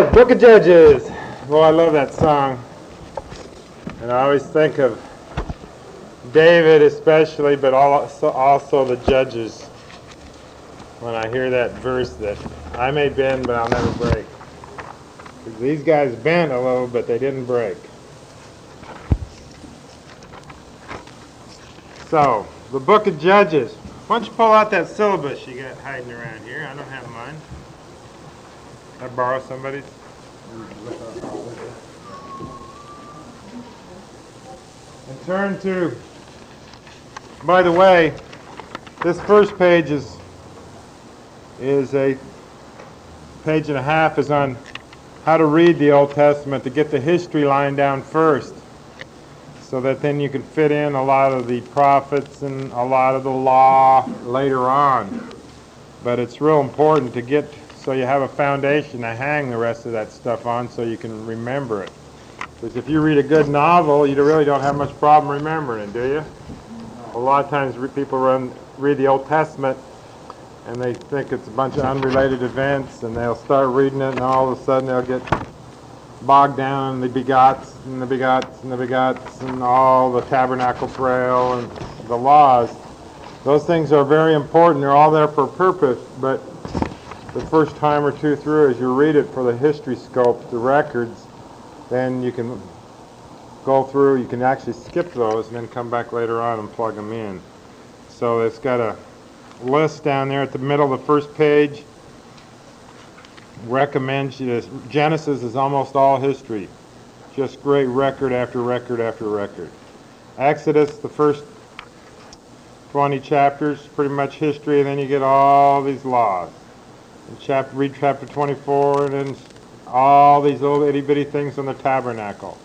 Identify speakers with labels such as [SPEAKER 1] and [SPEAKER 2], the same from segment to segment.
[SPEAKER 1] Book of Judges. Well, I love that song. And I always think of David especially, but also the judges when I hear that verse that I may bend, but I'll never break. These guys bent a little, but they didn't break. So, the Book of Judges. Why don't you pull out that syllabus you got hiding around here? I don't have mine. Can I borrow somebody's? And turn to, by the way, this first page is a page and a half is on how to read the Old Testament, to get the history line down first, so that then you can fit in a lot of the prophets and a lot of the law later on. But it's real important to get so you have a foundation to hang the rest of that stuff on so you can remember it. Because if you read a good novel, you really don't have much problem remembering it, do you? A lot of times people read the Old Testament and they think it's a bunch of unrelated events, and they'll start reading it, and all of a sudden they'll get bogged down in the begots and the begots and the begots and all the tabernacle trail and the laws. Those things are very important. They're all there for a purpose, but the first time or two through, as you read it for the history scope, the records, then you can go through, you can actually skip those and then come back later on and plug them in. So it's got a list down there at the middle of the first page. Recommends you this. Genesis is almost all history. Just great record after record after record. Exodus, the first 20 chapters, pretty much history, and then you get all these laws. And read chapter 24, and then all these little itty-bitty things on the tabernacle.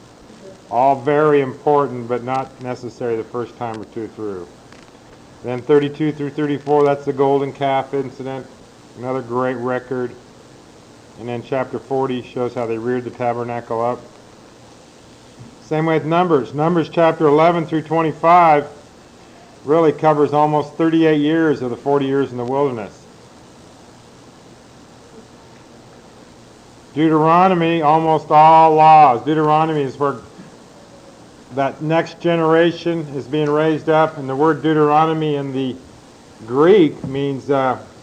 [SPEAKER 1] All very important, but not necessary the first time or two through. Then 32 through 34, that's the golden calf incident, another great record. And then chapter 40 shows how they reared the tabernacle up. Same way with Numbers. Numbers chapter 11 through 25 really covers almost 38 years of the 40 years in the wilderness. Deuteronomy, almost all laws. Deuteronomy is where that next generation is being raised up, and the word Deuteronomy in the Greek means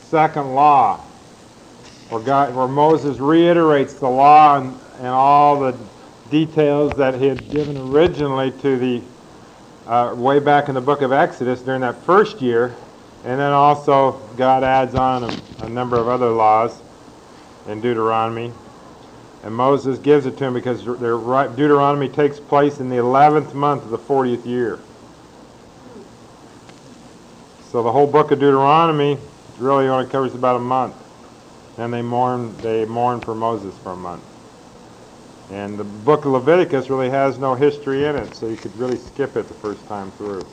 [SPEAKER 1] second law, where Moses reiterates the law and all the details that he had given originally to the way back in the book of Exodus during that first year, and then also God adds on a number of other laws in Deuteronomy. And Moses gives it to him because Deuteronomy takes place in the 11th month of the 40th year. So the whole book of Deuteronomy really only covers about a month. And they mourn for Moses for a month. And the book of Leviticus really has no history in it, so you could really skip it the first time through.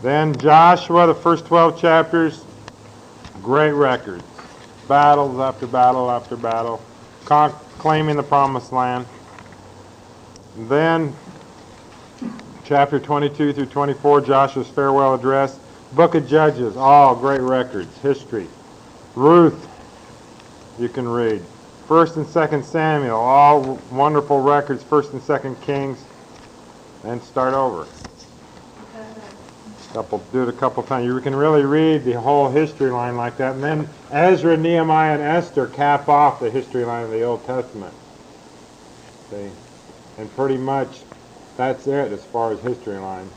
[SPEAKER 1] Then Joshua, the first 12 chapters, great records. Battles after battle after battle, claiming the promised land. Then, chapter 22 through 24, Joshua's farewell address. Book of Judges, all great records, history. Ruth, you can read. 1st and 2nd Samuel, all wonderful records. 1st and 2nd Kings, and start over. Do it a couple times. You can really read the whole history line like that. And then Ezra, Nehemiah, and Esther cap off the history line of the Old Testament. See? And pretty much that's it as far as history line.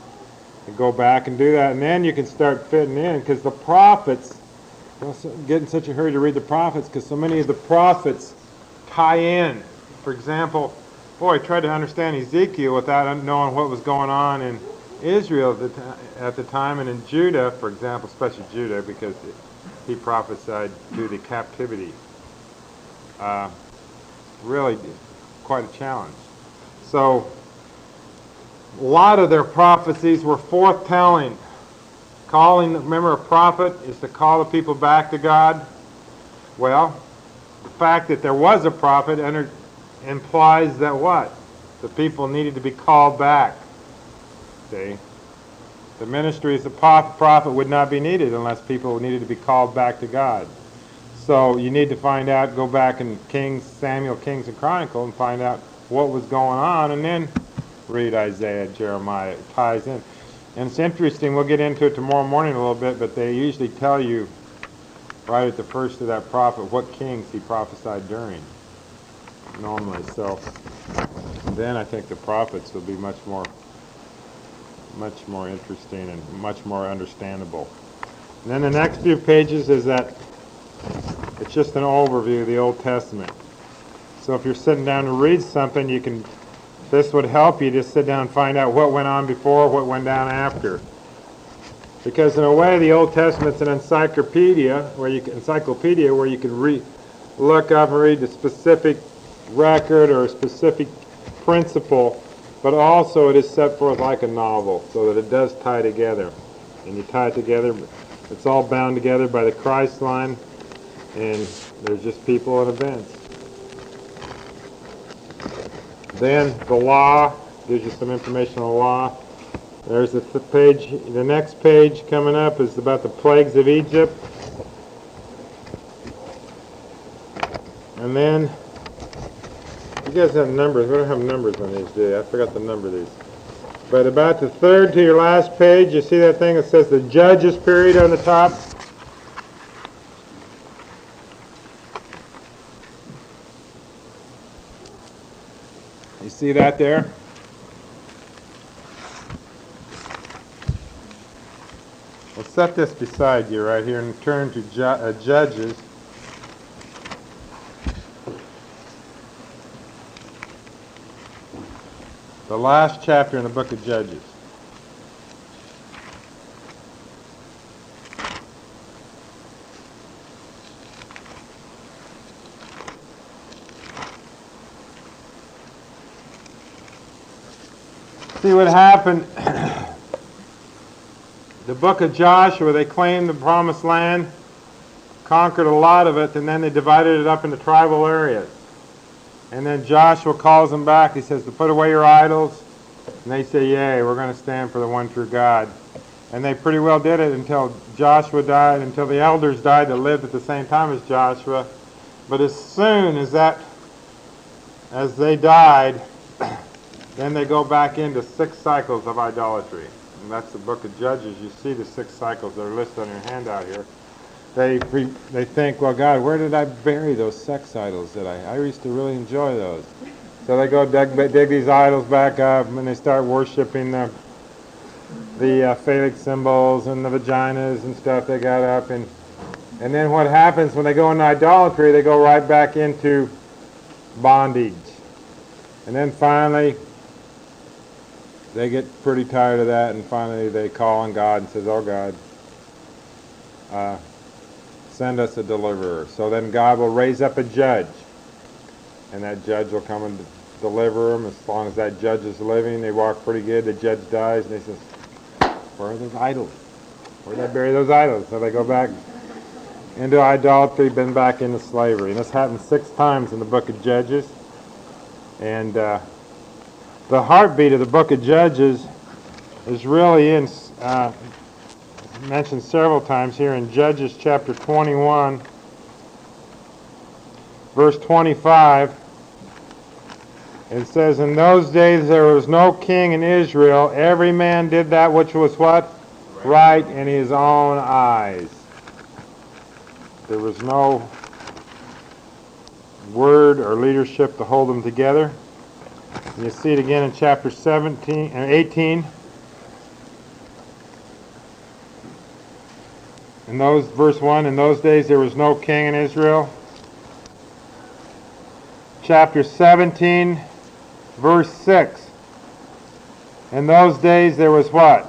[SPEAKER 1] You go back and do that, and then you can start fitting in, because the prophets, don't get in such a hurry to read the prophets, because so many of the prophets tie in. For example, I tried to understand Ezekiel without knowing what was going on in Israel at the time, and in Judah, for example, especially Judah, because he prophesied through the captivity. Really quite a challenge. So a lot of their prophecies were forthtelling. Remember, a prophet is to call the people back to God. Well, the fact that there was a prophet implies that what? The people needed to be called back. See? The ministry as a prophet would not be needed unless people needed to be called back to God. So you need to find out, go back in Kings, Samuel, Kings, and Chronicle and find out what was going on, and then read Isaiah, Jeremiah. It ties in. And it's interesting, we'll get into it tomorrow morning a little bit, but they usually tell you right at the first of that prophet what kings he prophesied during, normally. So then I think the prophets will be much more interesting and much more understandable. And then the next few pages is that it's just an overview of the Old Testament. So if you're sitting down to read something, this would help you just sit down and find out what went on before, what went down after. Because in a way, the Old Testament's an encyclopedia where you can look up and read the specific record or a specific principle, but also it is set forth like a novel, so that it does tie together. And you tie it together, it's all bound together by the Christ line, and there's just people and events. Then the law gives you some information on the law. There's the page. The next page coming up is about the plagues of Egypt. And then, you guys have numbers. We don't have numbers on these, do you? I forgot the number of these. But about the third to your last page, you see that thing that says the Judges period on the top? You see that there? We'll set this beside you right here and turn to Judges. The last chapter in the book of Judges. See what happened. The book of Joshua, they claimed the promised land, conquered a lot of it, and then they divided it up into tribal areas. And then Joshua calls them back. He says to put away your idols. And they say, yay, we're going to stand for the one true God. And they pretty well did it until Joshua died, until the elders died that lived at the same time as Joshua. But as soon as they died, then they go back into 6 cycles of idolatry. And that's the book of Judges. You see the 6 cycles that are listed on your handout here. They think, well, God, where did I bury those sex idols that I used to really enjoy those? So they go dig these idols back up, and they start worshiping the phallic symbols and the vaginas and stuff they got up. And then what happens when they go into idolatry, they go right back into bondage. And then finally, they get pretty tired of that, and finally they call on God and says, oh God, send us a deliverer. So then God will raise up a judge, and that judge will come and deliver them. As long as that judge is living, they walk pretty good. The judge dies, and they says, where are those idols? Where did I bury those idols? So they go back into idolatry, been back into slavery. And this happened 6 times in the book of Judges. And the heartbeat of the book of Judges is really mentioned several times here in Judges chapter 21, verse 25. It says, in those days there was no king in Israel. Every man did that which was what? Right in his own eyes. There was no word or leadership to hold them together. And you see it again in chapter 17 and 18. Verse 1, in those days there was no king in Israel. Chapter 17, verse 6. In those days there was what?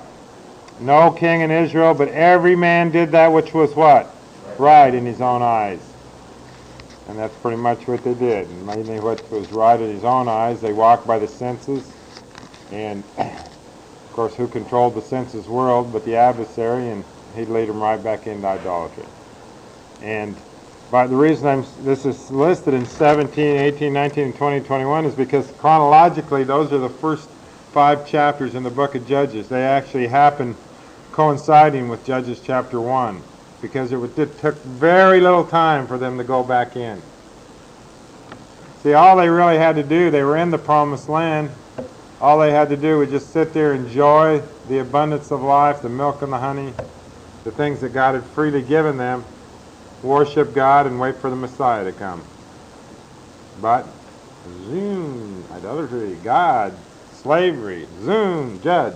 [SPEAKER 1] No king in Israel, but every man did that which was what? Right in his own eyes. And that's pretty much what they did. And mainly what was right in his own eyes, they walked by the senses. And, of course, who controlled the senses world but the adversary, and he'd lead them right back into idolatry. And by the reason this is listed in 17, 18, 19, and 20, 21 is because chronologically those are the first 5 chapters in the book of Judges. They actually happen coinciding with Judges chapter 1. because it took very little time for them to go back in. See, all they really had to do, they were in the promised land. All they had to do was just sit there, enjoy the abundance of life, the milk and the honey, the things that God had freely given them, worship God, and wait for the Messiah to come. But, zoom, idolatry, God, slavery, zoom, judge,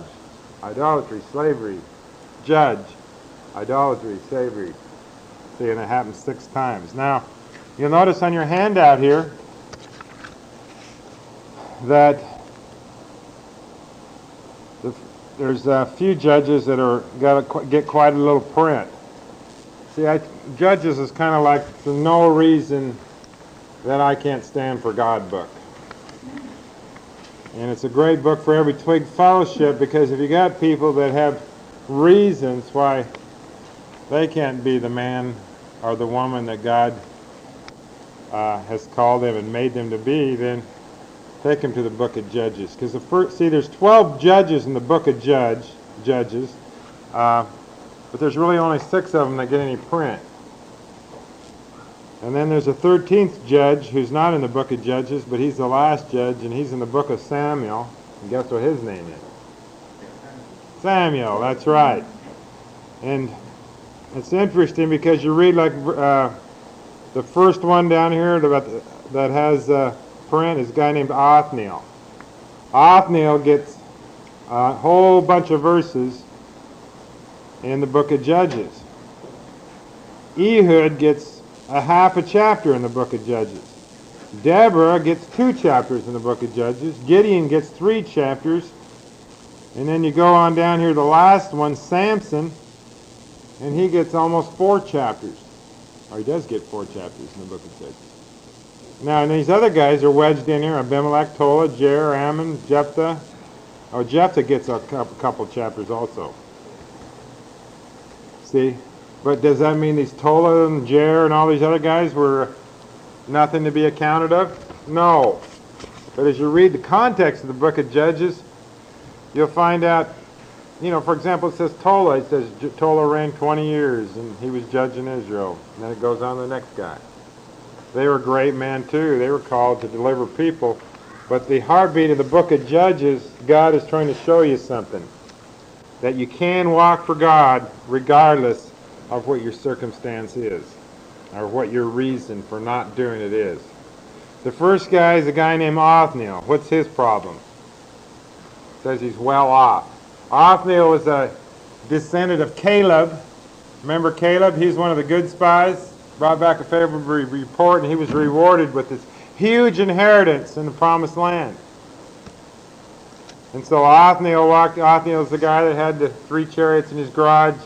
[SPEAKER 1] idolatry, slavery, judge, idolatry, slavery. See, and it happens 6 times. Now, you'll notice on your handout here that there's a few judges that are got to get quite a little print. See, Judges is kind of like the no reason that I can't stand for God book. And it's a great book for every twig fellowship, because if you got people that have reasons why they can't be the man or the woman that God has called them and made them to be, then take them to the book of Judges. Because there's 12 judges in the book of Judges, but there's really only 6 of them that get any print. And then there's a 13th judge who's not in the book of Judges, but he's the last judge, and he's in the book of Samuel. And guess what his name is? Samuel, that's right. And it's interesting because you read like the first one down here that has print is a guy named Othniel. Othniel gets a whole bunch of verses in the book of Judges. Ehud gets a half a chapter in the book of Judges. Deborah gets 2 chapters in the book of Judges. Gideon gets 3 chapters. And then you go on down here, the last one, Samson, and he gets almost 4 chapters. Or he does get 4 chapters in the book of Judges. Now, and these other guys are wedged in here: Abimelech, Tola, Jair, Ammon, Jephthah. Oh, Jephthah gets a couple chapters also. See? But does that mean these Tola and Jair and all these other guys were nothing to be accounted of? No. But as you read the context of the book of Judges, you'll find out, for example, it says Tola. It says Tola reigned 20 years, and he was judging Israel. And then it goes on to the next guy. They were great men too. They were called to deliver people. But the heartbeat of the book of Judges, God is trying to show you something. That you can walk for God regardless of what your circumstance is, or what your reason for not doing it is. The first guy is a guy named Othniel. What's his problem? It says he's well off. Othniel was a descendant of Caleb. Remember Caleb? He's one of the good spies. Brought back a favorable report, and he was rewarded with this huge inheritance in the promised land. And so Othniel's the guy that had the 3 chariots in his garage.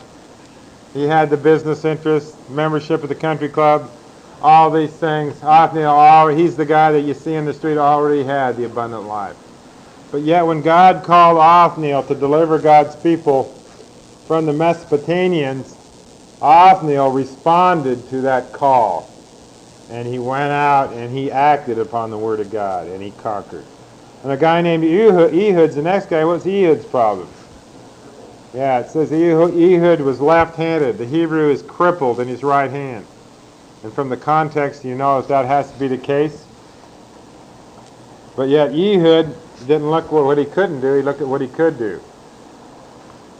[SPEAKER 1] He had the business interests, membership of the country club, all these things. Othniel, he's the guy that you see in the street, already had the abundant life. But yet when God called Othniel to deliver God's people from the Mesopotamians, Othniel responded to that call, and he went out and he acted upon the word of God, and he conquered. And a guy named Ehud's the next guy. What's Ehud's problem? Yeah, it says Ehud was left-handed. The Hebrew is crippled in his right hand. And from the context, you know that has to be the case. But yet Ehud didn't look at what he couldn't do. He looked at what he could do.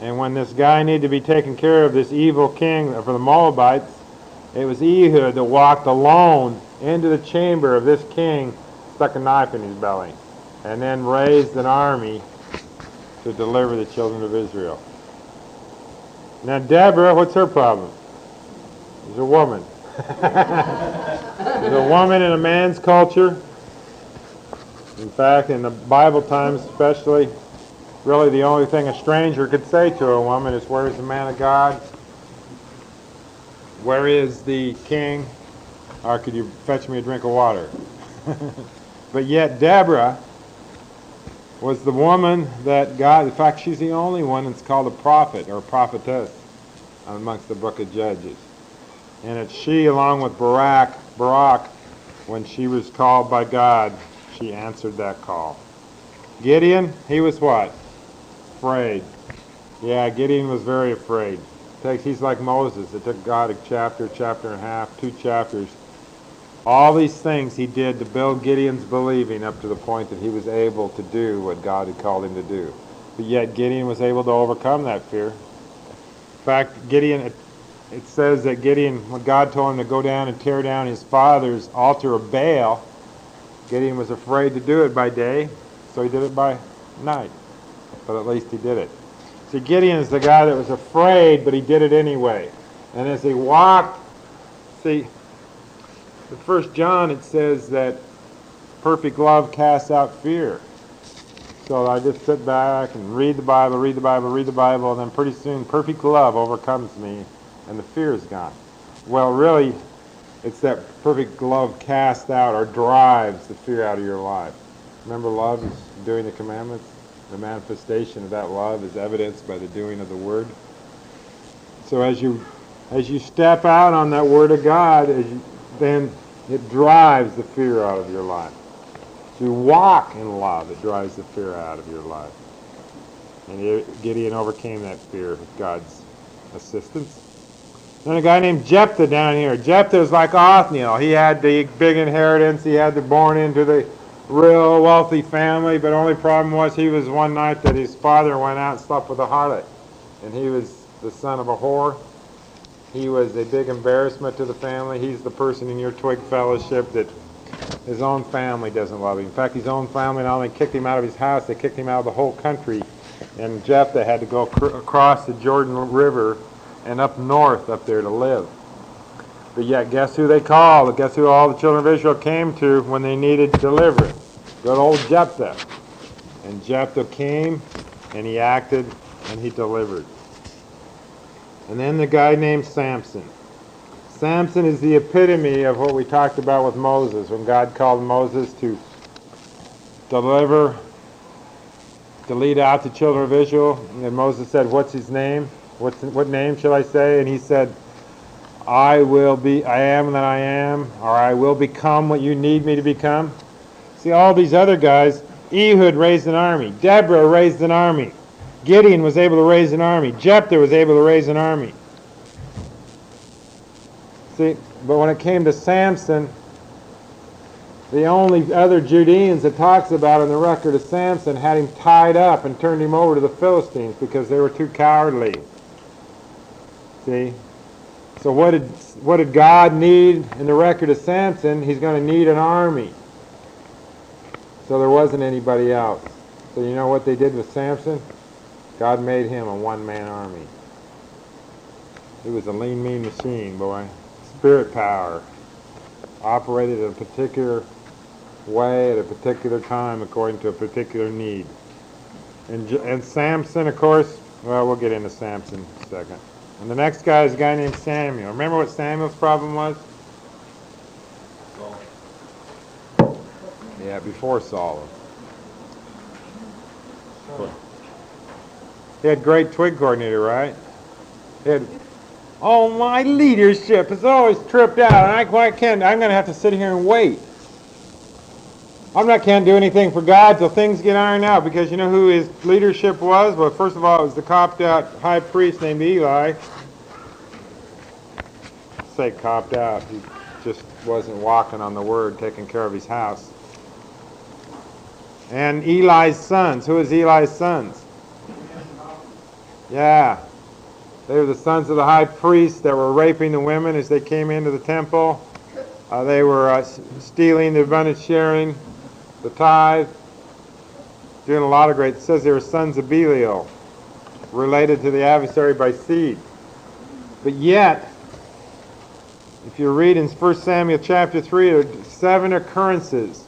[SPEAKER 1] And when this guy needed to be taken care of, this evil king for the Moabites, it was Ehud that walked alone into the chamber of this king, stuck a knife in his belly, and then raised an army to deliver the children of Israel. Now Deborah, what's her problem? She's a woman. She's a woman in a man's culture. In fact, in the Bible times especially, really the only thing a stranger could say to a woman is, "Where is the man of God? Where is the king? Or could you fetch me a drink of water?" But yet Deborah was the woman that God, in fact, she's the only one that's called a prophet or a prophetess amongst the book of Judges. And it's she, along with Barak, when she was called by God, she answered that call. Gideon, he was what? Afraid. Yeah, Gideon was very afraid. He's like Moses. It took God a chapter, chapter and a half, 2 chapters. All these things he did to build Gideon's believing up to the point that he was able to do what God had called him to do. But yet Gideon was able to overcome that fear. In fact, Gideon, it says that Gideon, when God told him to go down and tear down his father's altar of Baal, Gideon was afraid to do it by day, so he did it by night. But at least he did it. See, Gideon is the guy that was afraid, but he did it anyway. And as he walked, see, in 1 John it says that perfect love casts out fear. So I just sit back and read the Bible, read the Bible, read the Bible, and then pretty soon perfect love overcomes me and the fear is gone. Well, really, it's that perfect love casts out or drives the fear out of your life. Remember, love is doing the commandments. The manifestation of that love is evidenced by the doing of the Word. So as you step out on that Word of God, then it drives the fear out of your life. As you walk in love, it drives the fear out of your life. And Gideon overcame that fear with God's assistance. Then a guy named Jephthah down here. Jephthah was like Othniel. He had the big inheritance. He had born into the real wealthy family, but only problem was he was one night that his father went out and slept with a harlot. And he was the son of a whore. He was a big embarrassment to the family. He's the person in your twig fellowship that his own family doesn't love him. In fact, his own family not only kicked him out of his house, they kicked him out of the whole country. And Jephthah had to go across the Jordan River and up north up there to live. But yet, guess who they called? Guess who all the children of Israel came to when they needed deliverance? Good old Jephthah. And Jephthah came, and he acted, and he delivered. And then the guy named Samson. Samson is the epitome of what we talked about with Moses, when God called Moses to deliver, to lead out the children of Israel. And Moses said, what's his name? What name shall I say? And he said, I am that I am, or I will become what you need me to become. See, all these other guys, Ehud raised an army. Deborah raised an army. Gideon was able to raise an army. Jephthah was able to raise an army. See, but when it came to Samson, the only other Judeans it talks about in the record of Samson had him tied up and turned him over to the Philistines because they were too cowardly. See? So what did God need in the record of Samson? He's going to need an army. So there wasn't anybody else. So you know what they did with Samson? God made him a one-man army. He was a lean, mean machine, boy. Spirit power. Operated in a particular way at a particular time according to a particular need. And Samson, of course, well, we'll get into Samson in a second. And the next guy is a guy named Samuel. Remember what Samuel's problem was? Saul. Yeah, before Saul. He had great twig coordinator, right? He had, oh, my leadership is always tripped out, and I'm going to have to sit here and wait. Can't do anything for God till things get ironed out, because you know who his leadership was? Well, first of all, it was the copped-out high priest named Eli. Say copped out. He just wasn't walking on the word, taking care of his house. And Eli's sons. Who is Eli's sons? Yeah. They were the sons of the high priest that were raping the women as they came into the temple. They were stealing the abundant sharing, the tithe, doing a lot of great. It says they were sons of Belial, related to the adversary by seed. But yet, if you read in 1 Samuel chapter 3, there are 7 occurrences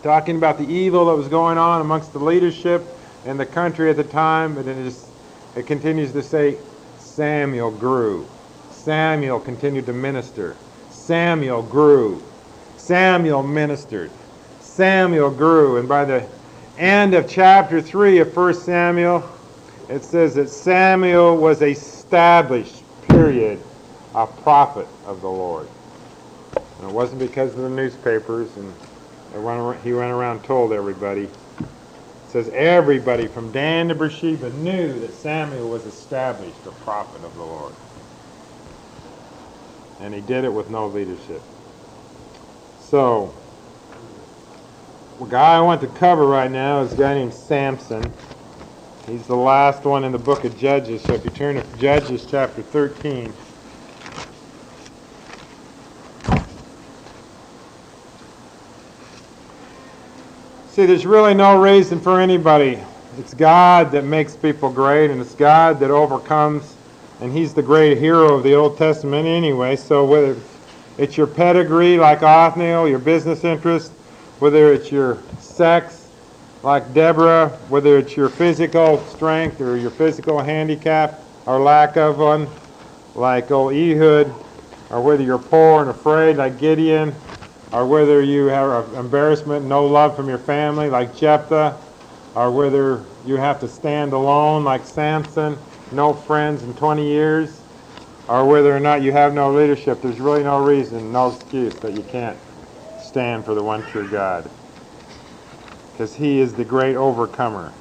[SPEAKER 1] talking about the evil that was going on amongst the leadership in the country at the time, but it continues to say, Samuel grew. Samuel continued to minister. Samuel grew. Samuel ministered. Samuel grew. And by the end of chapter 3 of 1 Samuel, it says that Samuel was established, period, a prophet of the Lord. And it wasn't because of the newspapers and he went around and told everybody. It says everybody from Dan to Beersheba knew that Samuel was established a prophet of the Lord. And he did it with no leadership. So, the guy I want to cover right now is a guy named Samson. He's the last one in the book of Judges. So if you turn to Judges chapter 13. See, there's really no reason for anybody. It's God that makes people great, and it's God that overcomes, and he's the great hero of the Old Testament anyway. So whether it's your pedigree like Othniel, your business interest, whether it's your sex like Deborah, whether it's your physical strength or your physical handicap or lack of one like old Ehud, or whether you're poor and afraid like Gideon, or whether you have embarrassment, no love from your family like Jephthah, or whether you have to stand alone like Samson, no friends in 20 years, or whether or not you have no leadership. There's really no reason, no excuse that you can't stand for the one true God, because he is the great overcomer.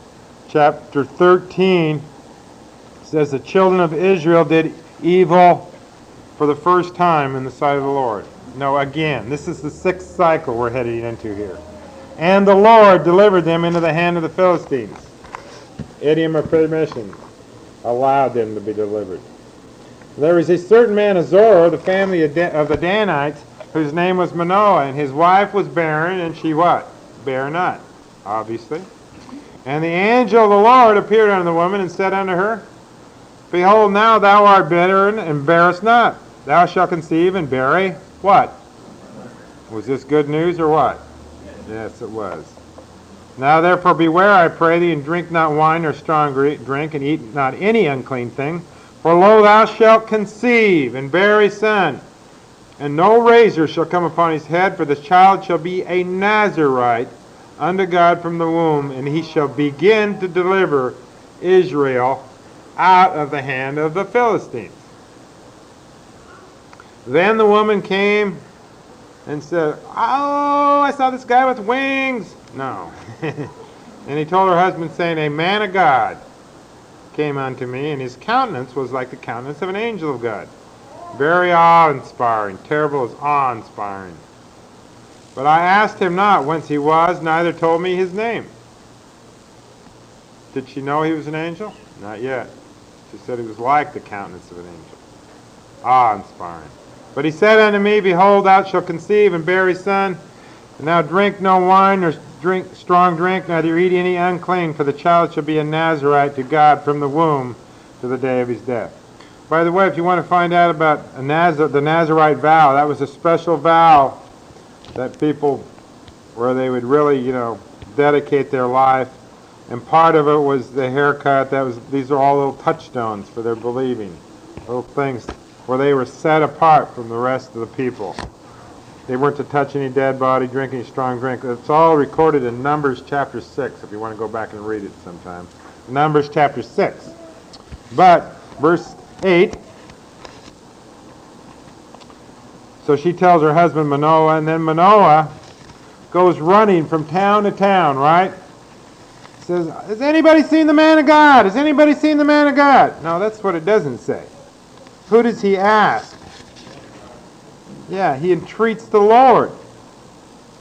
[SPEAKER 1] Chapter 13 says the children of Israel did evil for the first time in the sight of the Lord. No, again, this is the sixth cycle we're heading into here. And the Lord delivered them into the hand of the Philistines. Idiom of permission, allowed them to be delivered. There was a certain man of Zorah, the family of the Danites, whose name was Manoah, and his wife was barren, and she what? Bare not, obviously. And the angel of the Lord appeared unto the woman and said unto her, Behold, now thou art barren, and bearest not. Thou shalt conceive and bear a what? Was this good news or what? Yes, it was. Now therefore beware, I pray thee, and drink not wine or strong drink, and eat not any unclean thing. For lo, thou shalt conceive and bear a son, and no razor shall come upon his head, for the child shall be a Nazarite unto God from the womb, and he shall begin to deliver Israel out of the hand of the Philistines. Then the woman came and said, Oh, I saw this guy with wings. No. And he told her husband, saying, A man of God came unto me, and his countenance was like the countenance of an angel of God. Very awe-inspiring, terrible as awe-inspiring. But I asked him not whence he was, neither told me his name. Did she know he was an angel? Not yet. She said he was like the countenance of an angel. Awe-inspiring. But he said unto me, Behold, thou shalt conceive and bear a son, and now drink no wine nor drink strong drink, neither eat any unclean, for the child shall be a Nazarite to God from the womb to the day of his death. By the way, if you want to find out about the Nazarite vow, that was a special vow that people, where they would really, dedicate their life. And part of it was the haircut. These are all little touchstones for their believing, little things where they were set apart from the rest of the people. They weren't to touch any dead body, drink any strong drink. It's all recorded in Numbers chapter 6, if you want to go back and read it sometime. Numbers chapter 6. But, verse 8, so she tells her husband Manoah, and then Manoah goes running from town to town, right? Says, has anybody seen the man of God? Has anybody seen the man of God? No, that's what it doesn't say. Who does he ask? Yeah, he entreats the Lord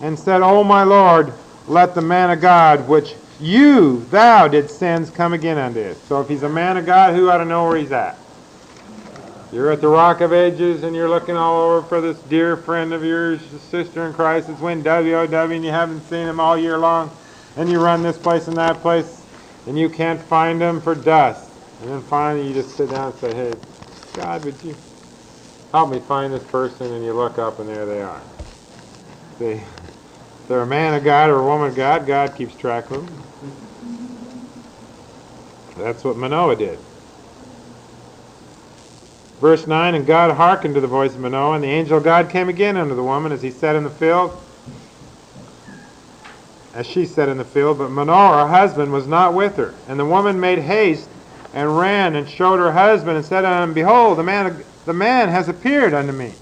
[SPEAKER 1] and said, O my Lord, let the man of God, which thou didst send, come again unto us. So if he's a man of God, who ought to know where he's at? You're at the Rock of Ages and you're looking all over for this dear friend of yours, sister in Christ that's went WOW, and you haven't seen him all year long, and you run this place and that place and you can't find him for dust. And then finally you just sit down and say, hey, God, would you help me find this person? And you look up and there they are. See, if they're a man of God or a woman of God, God keeps track of them. That's what Manoah did. Verse 9, and God hearkened to the voice of Manoah, and the angel of God came again unto the woman as he sat in the field, as she sat in the field, but Manoah, her husband, was not with her. And the woman made haste and ran and showed her husband and said unto him, Behold, the man has appeared unto me.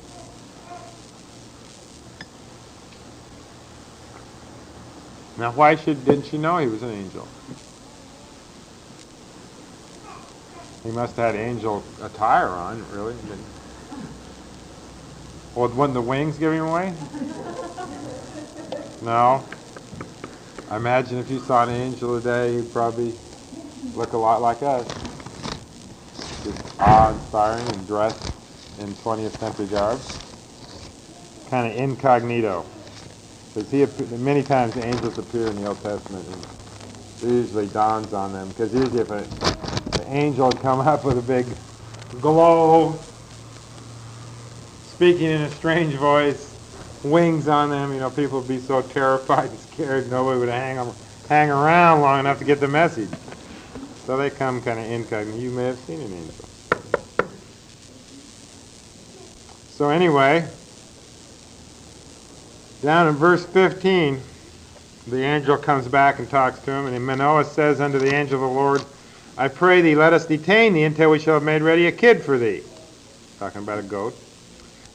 [SPEAKER 1] Now, why didn't she know he was an angel? He must have had angel attire on, really. Well, wouldn't the wings give him away? No. I imagine if you saw an angel today, he'd probably look a lot like us. Just awe-inspiring and dressed in 20th century garb. Kind of incognito. Because many times the angels appear in the Old Testament, and it usually dawns on them. Because usually if the angel would come up with a big glow, speaking in a strange voice, wings on them, people would be so terrified and scared nobody would hang around long enough to get the message. So they come kind of incognito. You may have seen an angel. So anyway, down in verse 15, the angel comes back and talks to him, and Manoah says unto the angel of the Lord, I pray thee, let us detain thee until we shall have made ready a kid for thee. Talking about a goat.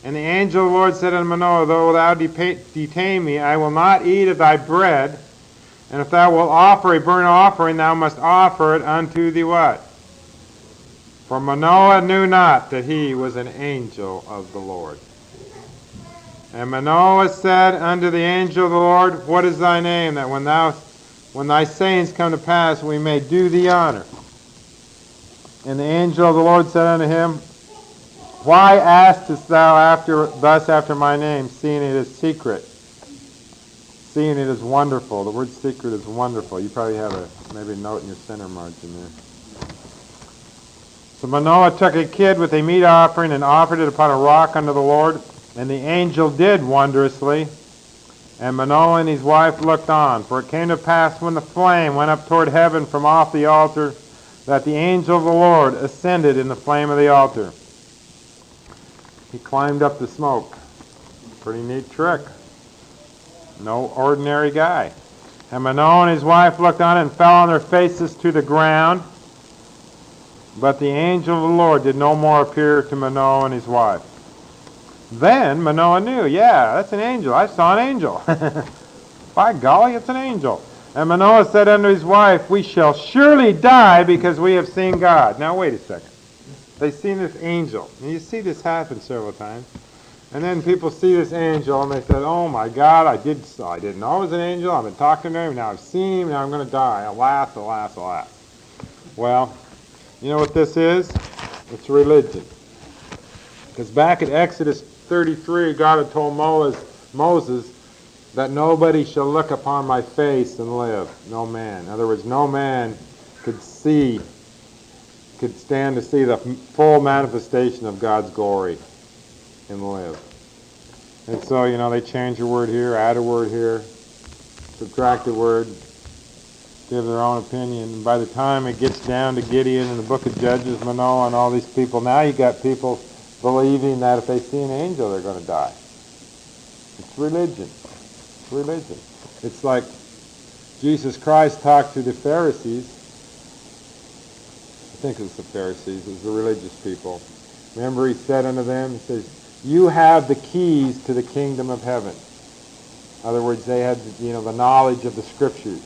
[SPEAKER 1] And the angel of the Lord said unto Manoah, though thou detain me, I will not eat of thy bread, and if thou wilt offer a burnt offering, thou must offer it unto the what? For Manoah knew not that he was an angel of the Lord. And Manoah said unto the angel of the Lord, what is thy name, that when thy sayings come to pass, we may do thee honor? And the angel of the Lord said unto him, why askest thou thus after my name, seeing it is secret, seeing it is wonderful? The word secret is wonderful. You probably have maybe a note in your center margin there. So Manoah took a kid with a meat offering and offered it upon a rock unto the Lord. And the angel did wondrously. And Manoah and his wife looked on. For it came to pass when the flame went up toward heaven from off the altar, that the angel of the Lord ascended in the flame of the altar. He climbed up the smoke. Pretty neat trick. No ordinary guy. And Manoah and his wife looked on and fell on their faces to the ground. But the angel of the Lord did no more appear to Manoah and his wife. Then Manoah knew, yeah, that's an angel. I saw an angel. By golly, it's an angel. And Manoah said unto his wife, we shall surely die because we have seen God. Now wait a second. They've seen this angel. And you see this happen several times. And then people see this angel and they said, oh my God, I didn't know it was an angel. I've been talking to him. Now I've seen him. Now I'm going to die. Alas, alas, alas. Well, you know what this is? It's religion. Because back at Exodus 33, God had told Moses that nobody shall look upon my face and live. No man. In other words, no man could stand to see the full manifestation of God's glory and live. And so, they change a word here, add a word here, subtract a word, give their own opinion. And by the time it gets down to Gideon and the book of Judges, Manoah, and all these people, now you got people believing that if they see an angel, they're going to die. It's religion. It's religion. It's like Jesus Christ talked to the Pharisees. I think it was the Pharisees. It was the religious people. Remember, he said unto them, he says, you have the keys to the kingdom of heaven. In other words, they had, the knowledge of the Scriptures.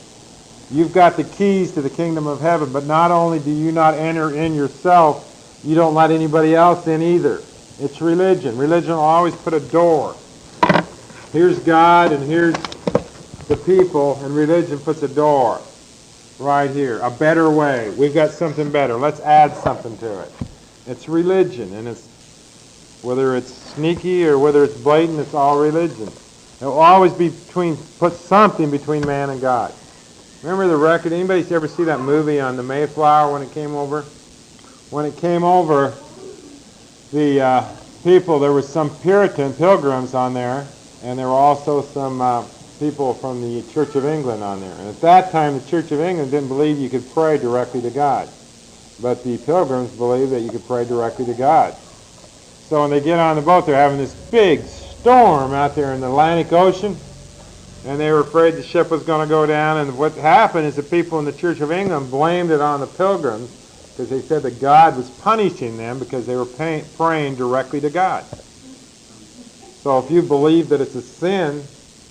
[SPEAKER 1] You've got the keys to the kingdom of heaven, but not only do you not enter in yourself, you don't let anybody else in either. It's religion. Religion will always put a door. Here's God and here's the people, and religion puts a door right here. A better way. We've got something better. Let's add something to it. It's religion, and it's whether it's sneaky or whether it's blatant, it's all religion. It will always be put something between man and God. Remember the record? Anybody ever see that movie on the Mayflower when it came over? When it came over, the people, there were some Puritan pilgrims on there, and there were also some people from the Church of England on there. And at that time, the Church of England didn't believe you could pray directly to God. But the pilgrims believed that you could pray directly to God. So when they get on the boat, they're having this big storm out there in the Atlantic Ocean, and they were afraid the ship was going to go down. And what happened is the people in the Church of England blamed it on the pilgrims because they said that God was punishing them because they were praying directly to God. So if you believe that it's a sin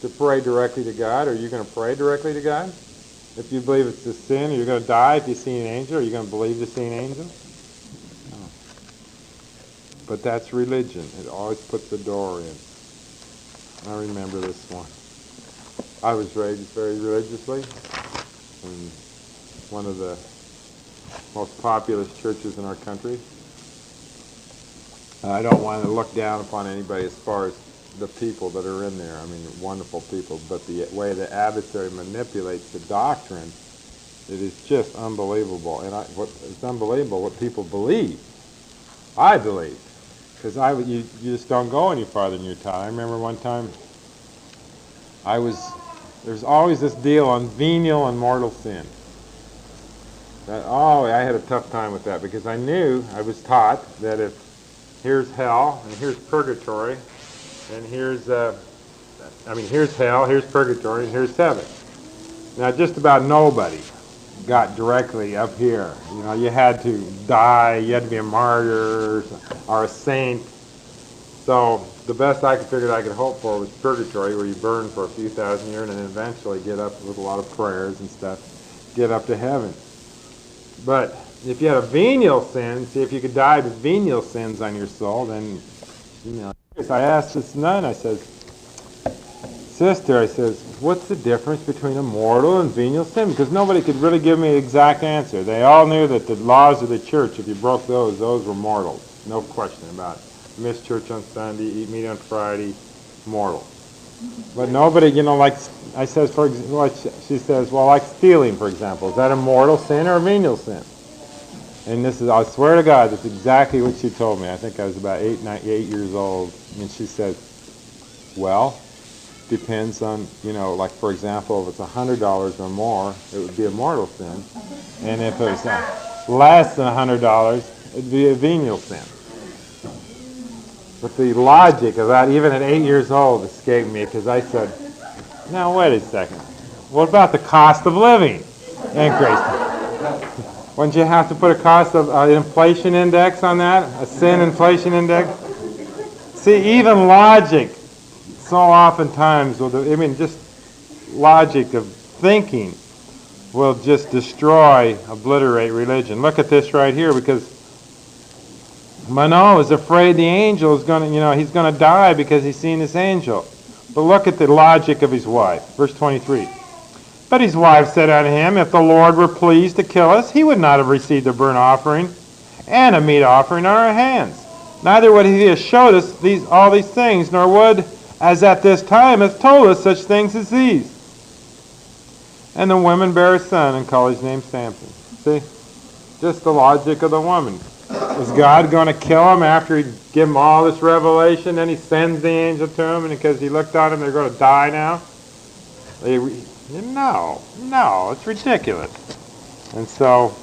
[SPEAKER 1] to pray directly to God, are you going to pray directly to God? If you believe it's a sin, you're going to die if you see an angel, are you going to believe to see an angel? But that's religion. It always puts a door in. I remember this one. I was raised very religiously in one of the most populous churches in our country. I don't want to look down upon anybody as far as the people that are in there. I mean, wonderful people. But the way the adversary manipulates the doctrine, it is just unbelievable. And it's unbelievable what people believe. I believe. Because you just don't go any farther than your time. I remember one time there's always this deal on venial and mortal sin. I had a tough time with that because I was taught that if here's hell and here's purgatory and here's hell, here's purgatory, and here's heaven. Now just about nobody got directly up here. You know, you had to die, you had to be a martyr or a saint. So the best I could hope for was purgatory, where you burn for a few thousand years and then eventually get up with a lot of prayers and stuff, get up to heaven. But if you had a venial sin, see if you could die with venial sins on your soul, then, I asked this nun, I says, sister, I says, what's the difference between a mortal and venial sin? Because nobody could really give me an exact answer. They all knew that the laws of the church, if you broke those were mortal. No question about it. Miss church on Sunday, eat meat on Friday, mortal. But nobody, like I says, for example, she says, well, like stealing, for example, is that a mortal sin or a venial sin? And this is, I swear to God, that's exactly what she told me. I think I was about 8 years old. And she said, well, depends on, like for example, if it's $100 or more, it would be a mortal sin. And if it was less than $100, it'd be a venial sin. But the logic of that, even at 8 years old, escaped me because I said, now wait a second. What about the cost of living increase? Wouldn't you have to put a cost of inflation index on that? A sin inflation index? See, even logic, so oftentimes, just logic of thinking will just destroy, obliterate religion. Look at this right here, because Manoah is afraid the angel is going to, he's going to die because he's seen this angel. But look at the logic of his wife. Verse 23. But his wife said unto him, if the Lord were pleased to kill us, he would not have received a burnt offering and a meat offering on our hands. Neither would he have showed us all these things, nor would, as at this time, have told us such things as these. And the woman bare a son and called his name Samson. See? Just the logic of the woman. Is God going to kill him after he give him all this revelation? Then he sends the angel to him, and because he looked on him, they're going to die now? No, it's ridiculous. And so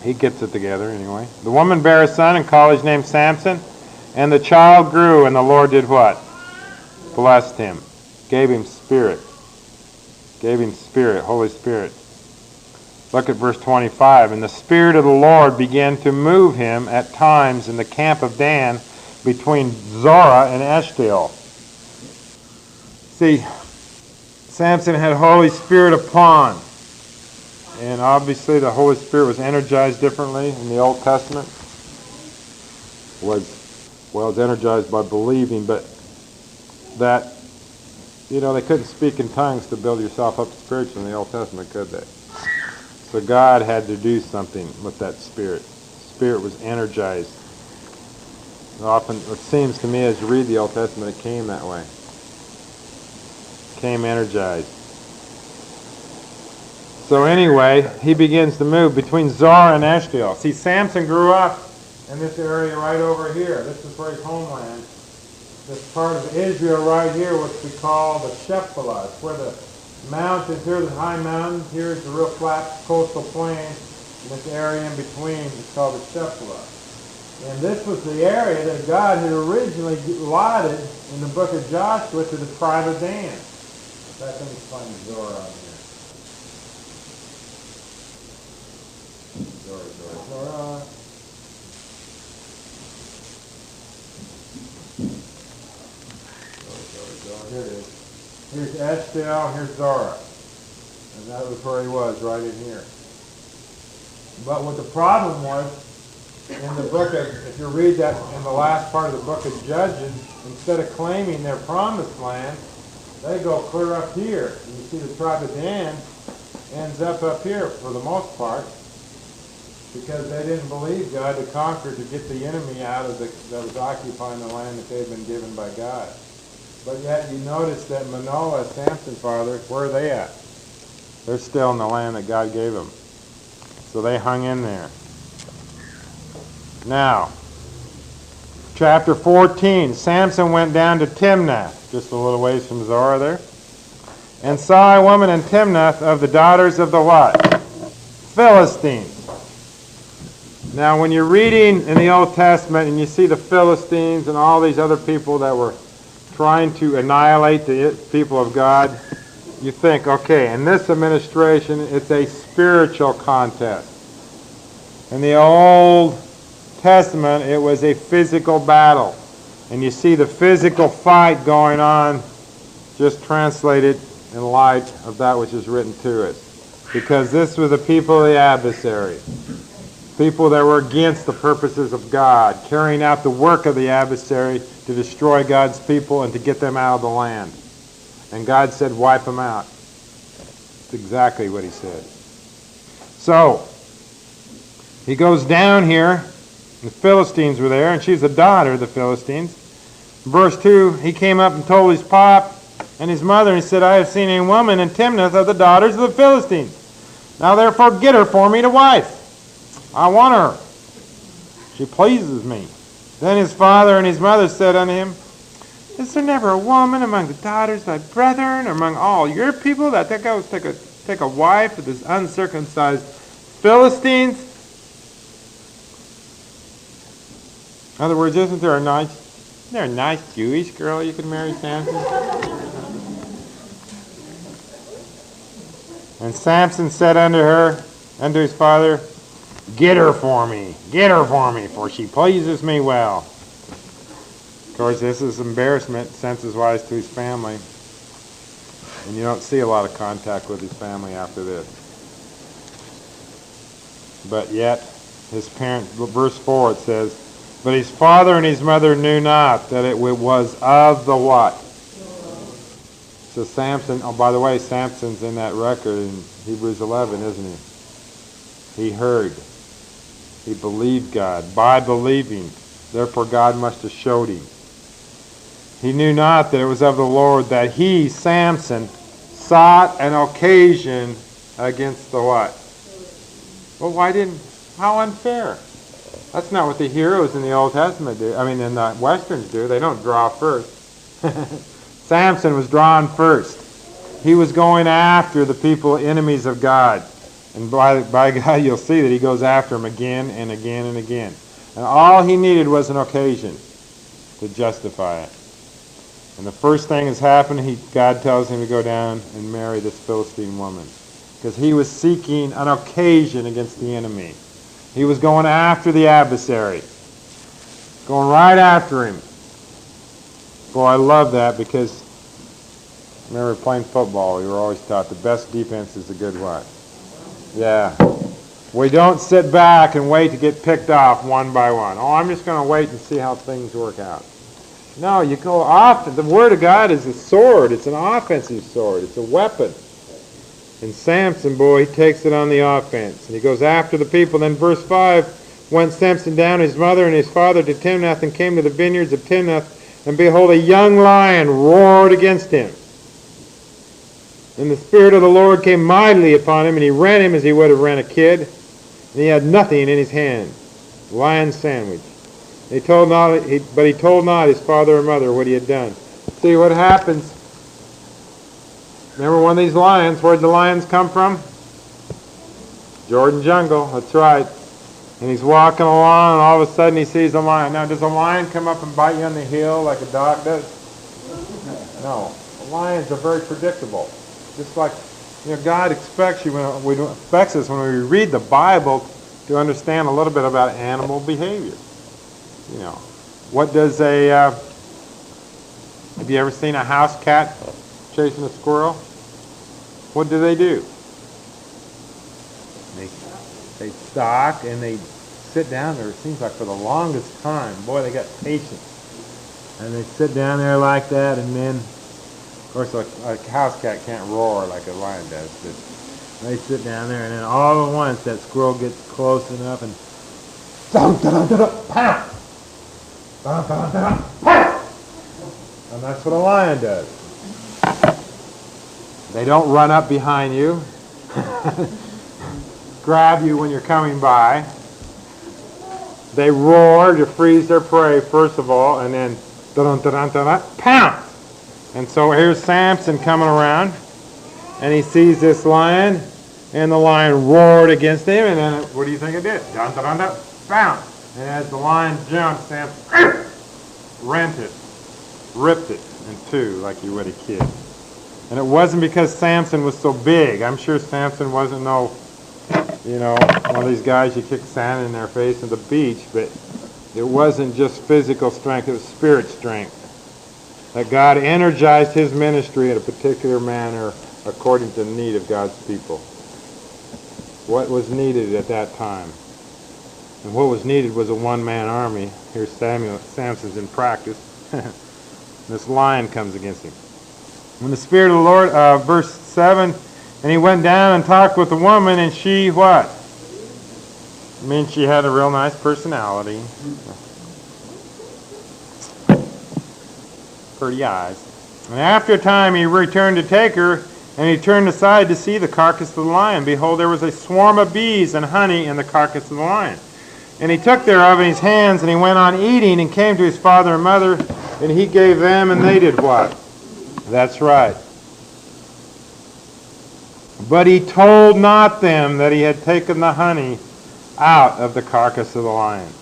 [SPEAKER 1] he gets it together anyway. The woman bare a son and called his name Samson, and the child grew, and the Lord did what? Blessed him, gave him spirit, Holy Spirit. Look at verse 25. And the Spirit of the Lord began to move him at times in the camp of Dan between Zorah and Eshtaol. See, Samson had Holy Spirit upon. And obviously the Holy Spirit was energized differently in the Old Testament. It's energized by believing, but that, they couldn't speak in tongues to build yourself up spiritually in the Old Testament, could they? So God had to do something with that Spirit. Spirit was energized. Often, it seems to me as you read the Old Testament, it came that way. Came energized. So anyway, he begins to move between Zorah and Eshtaol. See, Samson grew up in this area right over here. This is where his homeland. This part of Israel right here, what we call the Shephelah. It's where the mountains, here the high mountains, here's the real flat coastal plain, and this area in between is called the Shephelah. And this was the area that God had originally allotted in the book of Joshua to the tribe of Dan. In fact, let me find Zorah on here. Zorah. Here it is. Here's Eshtaol, here's Zorah. And that was where he was, right in here. But what the problem was, in the book of, if you read that in the last part of the book of Judges, instead of claiming their promised land, they go clear up here. And you see the tribe of Dan ends up here for the most part, because they didn't believe God to conquer, to get the enemy out of that was occupying the land that they had been given by God. But yet you notice that Manoah, Samson's father, where are they at? They're still in the land that God gave them. So they hung in there. Now, chapter 14, Samson went down to Timnath, just a little ways from Zorah there, and saw a woman in Timnath of the daughters of the what? Philistines. Now, when you're reading in the Old Testament and you see the Philistines and all these other people that were trying to annihilate the people of God, you think, okay, in this administration, it's a spiritual contest. In the Old Testament, it was a physical battle. And you see the physical fight going on, just translated in light of that which is written to us. Because this was the people of the adversary. People that were against the purposes of God, carrying out the work of the adversary to destroy God's people and to get them out of the land. And God said, wipe them out. That's exactly what he said. So, he goes down here. The Philistines were there, and she's the daughter of the Philistines. Verse 2, he came up and told his pop and his mother, and he said, I have seen a woman in Timnath of the daughters of the Philistines. Now therefore get her for me to wife. I want her. She pleases me. Then his father and his mother said unto him, Is there never a woman among the daughters of thy brethren, or among all your people, that goes take a wife of this uncircumcised Philistines? In other words, isn't there a nice Jewish girl you could marry, Samson? And Samson said unto his father, Get her for me, for she pleases me well. Of course, this is embarrassment, senses-wise, to his family. And you don't see a lot of contact with his family after this. But yet, his parents, verse 4, it says, But his father and his mother knew not that it was of the what? So Samson, oh, by the way, Samson's in that record in Hebrews 11, isn't he? He heard. He believed God. By believing, therefore God must have showed him. He knew not that it was of the Lord that he, Samson, sought an occasion against the what? Well, how unfair. That's not what the heroes in the Old Testament do. I mean, in the Westerns do. They don't draw first. Samson was drawn first. He was going after the people, enemies of God. And by God, you'll see that he goes after them again and again and again. And all he needed was an occasion to justify it. And the first thing has happened, God tells him to go down and marry this Philistine woman. Because he was seeking an occasion against the enemy. He was going after the adversary. Going right after him. Boy, I love that, because I remember playing football, we were always taught the best defense is a good what? Yeah. We don't sit back and wait to get picked off one by one. Oh, I'm just going to wait and see how things work out. No, you go off. The Word of God is a sword. It's an offensive sword. It's a weapon. And Samson, boy, he takes it on the offense. And he goes after the people. Then verse 5, went Samson down, his mother and his father, to Timnath, and came to the vineyards of Timnath. And behold, a young lion roared against him. And the Spirit of the Lord came mightily upon him, and he rent him as he would have rent a kid. And he had nothing in his hand, lion's sandwich. He told not his father or mother what he had done. See what happens. Remember one of these lions, where'd the lions come from? Jordan jungle, that's right. And he's walking along, and all of a sudden he sees a lion. Now, does a lion come up and bite you on the heel like a dog does? No. Lions are very predictable. Just like, God expects us when we read the Bible to understand a little bit about animal behavior. What does have you ever seen a house cat chasing a squirrel? What do? They stalk and they sit down there, it seems like for the longest time. Boy, they got patience. And they sit down there like that, and then, of course, a house cat can't roar like a lion does, but they sit down there, and then all at once that squirrel gets close enough, and pow! Pow! And that's what a lion does. They don't run up behind you, grab you when you're coming by. They roar to freeze their prey, first of all, and then pounce. And so here's Samson coming around, and he sees this lion, and the lion roared against him, and then what do you think it did? Bounce. And as the lion jumped, Samson rent it, ripped it in two like you would a kid. And it wasn't because Samson was so big. I'm sure Samson wasn't one of these guys you kick sand in their face at the beach, but it wasn't just physical strength, it was spirit strength. That God energized his ministry in a particular manner according to the need of God's people. What was needed at that time? And what was needed was a one-man army. Here's Samson's in practice. This lion comes against him. When the Spirit of the Lord, verse 7, and he went down and talked with the woman, and she what? I mean, she had a real nice personality. Pretty eyes. And after a time he returned to take her, and he turned aside to see the carcass of the lion. Behold, there was a swarm of bees and honey in the carcass of the lion. And he took thereof in his hands, and he went on eating, and came to his father and mother, and he gave them, and they did what? That's right. But he told not them that he had taken the honey out of the carcass of the lion.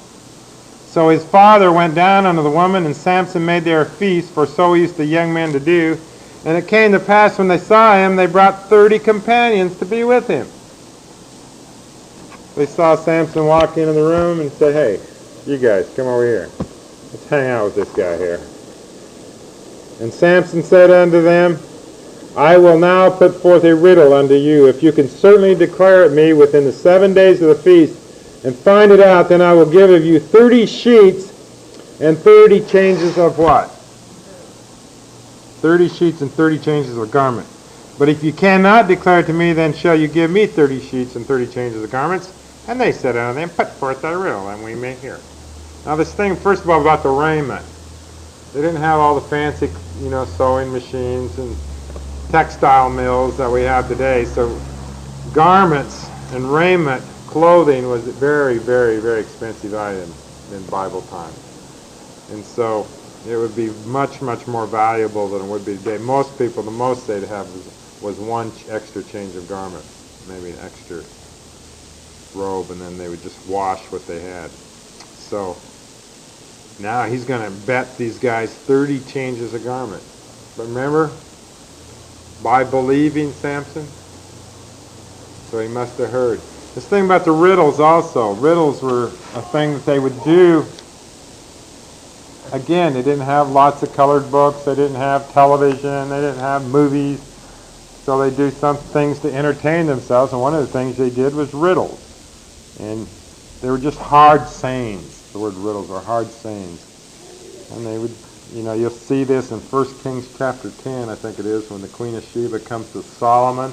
[SPEAKER 1] So his father went down unto the woman, and Samson made there a feast, for so used the young men to do. And it came to pass, when they saw him, they brought 30 companions to be with him. They saw Samson walk into the room and said, "Hey, you guys, come over here. Let's hang out with this guy here." And Samson said unto them, "I will now put forth a riddle unto you. If you can certainly declare it me within the 7 days of the feast, and find it out, then I will give of you 30 sheets and 30 changes of what? 30 sheets and 30 changes of garment. But if you cannot declare it to me, then shall you give me 30 sheets and 30 changes of garments?" And they said unto them, "Put forth thy riddle, and we may hear." Now this thing, first of all, about the raiment. They didn't have all the fancy, sewing machines and textile mills that we have today. So garments and raiment, clothing, was a very, very, very expensive item in Bible time. And so it would be much, much more valuable than it would be today. Most people, the most they'd have was one extra change of garment, maybe an extra robe, and then they would just wash what they had. So now he's going to bet these guys 30 changes of garment. But remember, by believing Samson, so he must have heard. This thing about the riddles also. Riddles were a thing that they would do. Again, they didn't have lots of colored books. They didn't have television. They didn't have movies. So they do some things to entertain themselves. And one of the things they did was riddles. And they were just hard sayings. The word riddles are hard sayings. And they would, you'll see this in 1 Kings chapter 10, I think it is, when the Queen of Sheba comes to Solomon.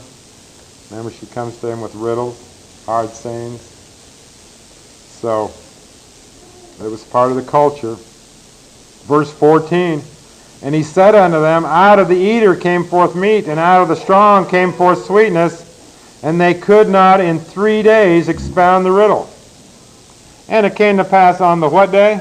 [SPEAKER 1] Remember, she comes to him with riddles, hard sayings. So it was part of the culture. Verse 14, and he said unto them, out of the eater came forth meat, and out of the strong came forth sweetness, and they could not in 3 days expound the riddle. And it came to pass on the what day?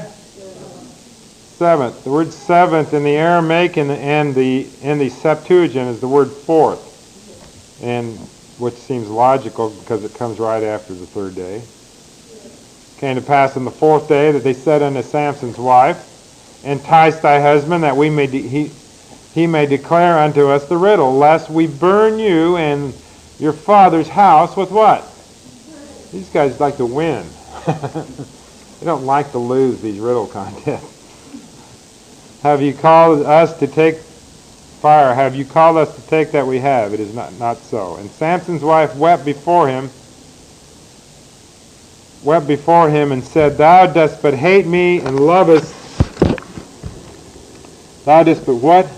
[SPEAKER 1] Seventh. The word seventh in the Aramaic and the Septuagint is the word fourth, and which seems logical because it comes right after the third day. It came to pass on the fourth day that they said unto Samson's wife, entice thy husband, that we may he may declare unto us the riddle, lest we burn you and your father's house with what? These guys like to win. They don't like to lose these riddle contests. Have you called us to take fire? Have you called us to take that we have? It is not so. And Samson's wife wept before him, wept before him and said, Thou dost but hate me and lovest. Thou dost but what?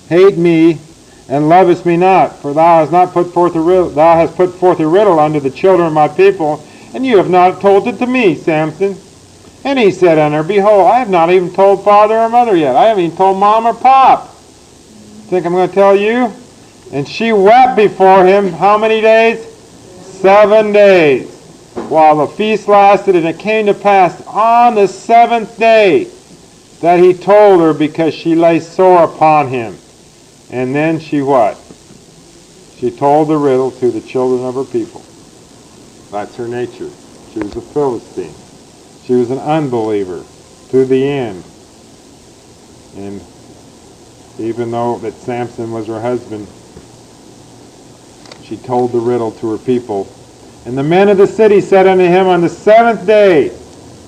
[SPEAKER 1] Hate me and lovest me not, for thou hast not put forth a riddle. Thou hast put forth a riddle unto the children of my people, and you have not told it to me, Samson. And he said unto her, Behold, I have not even told father or mother yet. I haven't even told mom or pop. Think I'm going to tell you? And she wept before him how many days? 7 days. While the feast lasted, and it came to pass on the 7th day that he told her, because she lay sore upon him. And then she what? She told the riddle to the children of her people. That's her nature. She was a Philistine. She was an unbeliever to the end. And even though that Samson was her husband, she told the riddle to her people. And the men of the city said unto him on the 7th day,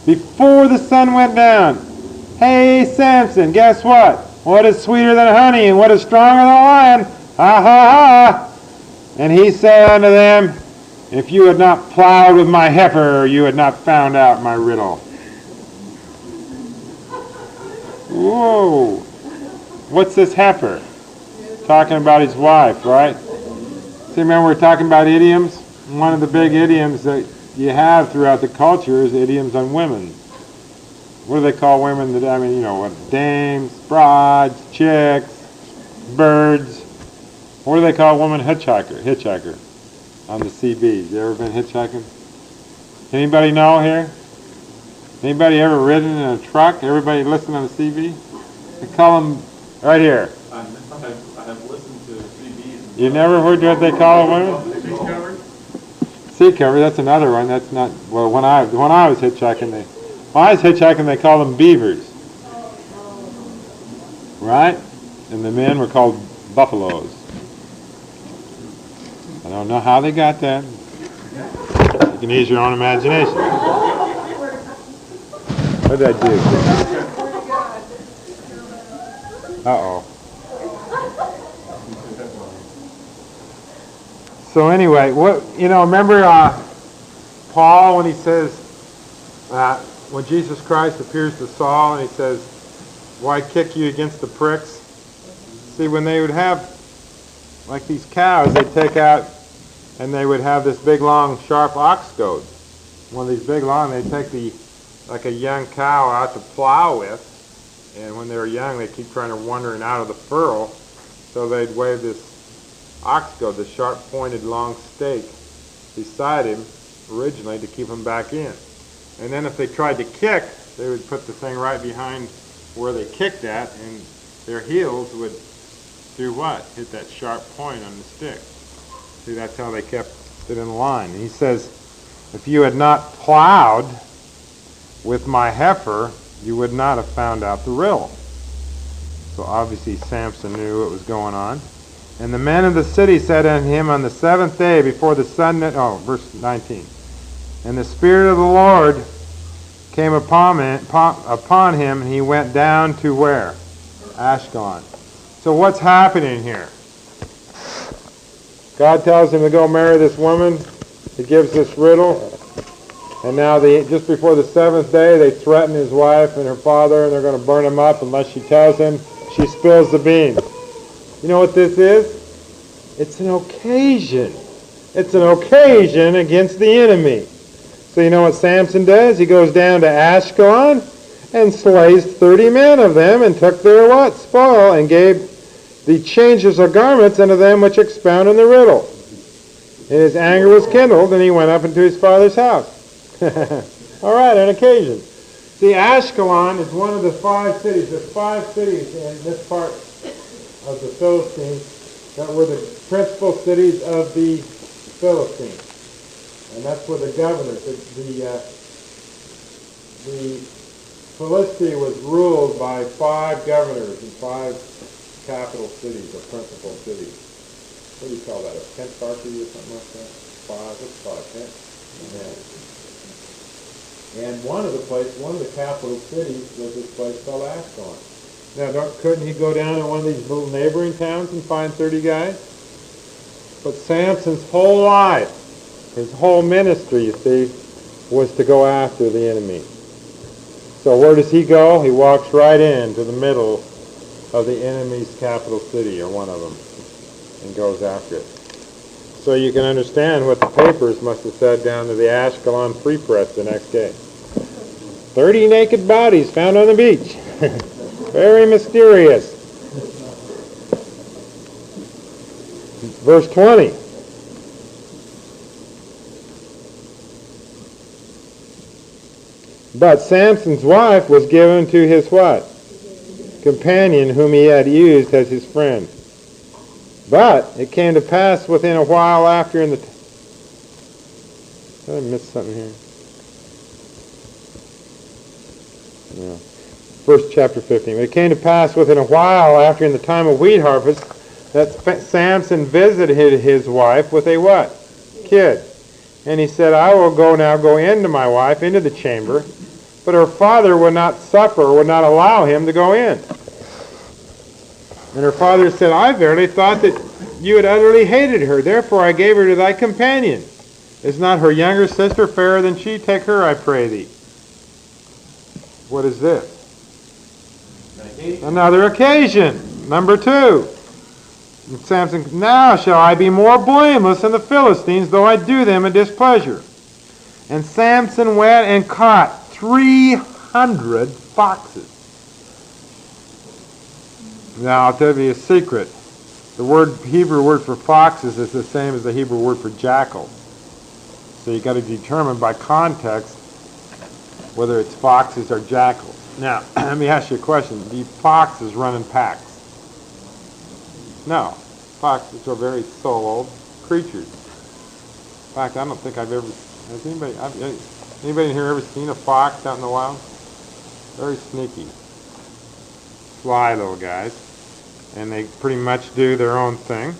[SPEAKER 1] before the sun went down, Hey, Samson, guess what? What is sweeter than honey, and what is stronger than a lion? Ha, ha, ha. And he said unto them, If you had not plowed with my heifer, you had not found out my riddle. Whoa. What's this heifer? Talking about his wife, right? See, remember we're talking about idioms? One of the big idioms that you have throughout the culture is idioms on women. What do they call women? What? Dames, broads, chicks, birds. What do they call a woman? Hitchhiker on the CBs. You ever been hitchhiking? Anybody know here? Anybody ever ridden in a truck? Everybody listen on the CB? They call them right here.
[SPEAKER 2] I have listened to CBs.
[SPEAKER 1] You never heard what they call a woman?
[SPEAKER 2] Seat cover?
[SPEAKER 1] Seat cover, that's another one. That's not, well, when I was hitchhiking, they called them beavers. Right? And the men were called buffaloes. I don't know how they got that. You can use your own imagination. What did I do? Uh-oh. So anyway, remember Paul when he says, when Jesus Christ appears to Saul and he says, why kick you against the pricks? See, when they would have, like these cows, they'd take out and they would have this big, long, sharp ox goad. One of these big, long, they'd take like a young cow out to plow with. And when they were young, they'd keep trying to wandering out of the furrow. So they'd wave this ox goad, the sharp pointed long stake, beside him originally to keep him back in. And then if they tried to kick, they would put the thing right behind where they kicked at, and their heels would do what? Hit that sharp point on the stick. See, that's how they kept it in line. And he says, if you had not plowed with my heifer, you would not have found out the riddle. So obviously Samson knew what was going on. And the men of the city said unto him on the 7th day before the sun, verse 19, and the Spirit of the Lord came upon him, and he went down to where? Ashkelon. So what's happening here? God tells him to go marry this woman. He gives this riddle. And now just before the 7th day, they threaten his wife and her father, and they're going to burn him up unless she tells him. She spills the beans. You know what this is? It's an occasion. It's an occasion against the enemy. So you know what Samson does? He goes down to Ashkelon and slays 30 men of them and took their what? Spoil, and gave the changes of garments unto them which expounded the riddle. And his anger was kindled, and he went up into his father's house. All right, an occasion. See, Ashkelon is one of the 5 cities. There's 5 cities in this part of the Philistines that were the principal cities of the Philistines. And that's where the governors, the Philistia was ruled by 5 governors in 5 capital cities, or principal cities. What do you call that, a pentarchy or something like that? 5, what's 5, 10? Yeah. And one of the capital cities was this place called Ashkelon. Now, couldn't he go down to one of these little neighboring towns and find 30 guys? But Samson's whole life, his whole ministry, you see, was to go after the enemy. So where does he go? He walks right into the middle of the enemy's capital city, or one of them, and goes after it. So you can understand what the papers must have said down to the Ashkelon Free Press the next day. 30 naked bodies found on the beach. Very mysterious. Verse 20. But Samson's wife was given to his what? Companion, whom he had used as his friend. But it came to pass within a while after in the... Did I miss something here? No. First chapter 15. It came to pass within a while after in the time of wheat harvest that Samson visited his wife with a what? Kid. And he said, I will go in to my wife into the chamber. But her father would not suffer, would not allow him to go in. And her father said, I verily thought that you had utterly hated her. Therefore I gave her to thy companion. Is not her younger sister fairer than she? Take her, I pray thee. What is this? Another occasion. Number 2. And Samson, now shall I be more blameless than the Philistines, though I do them a displeasure. And Samson went and caught 300 foxes. Now I'll tell you a secret. The Hebrew word for foxes is the same as the Hebrew word for jackal. So you've got to determine by context whether it's foxes or jackals. Now, let me ask you a question. Do foxes run in packs? No. Foxes are very solo creatures. In fact, I don't think I've ever... Has anybody in here ever seen a fox out in the wild? Very sneaky. Sly little guys. And they pretty much do their own thing.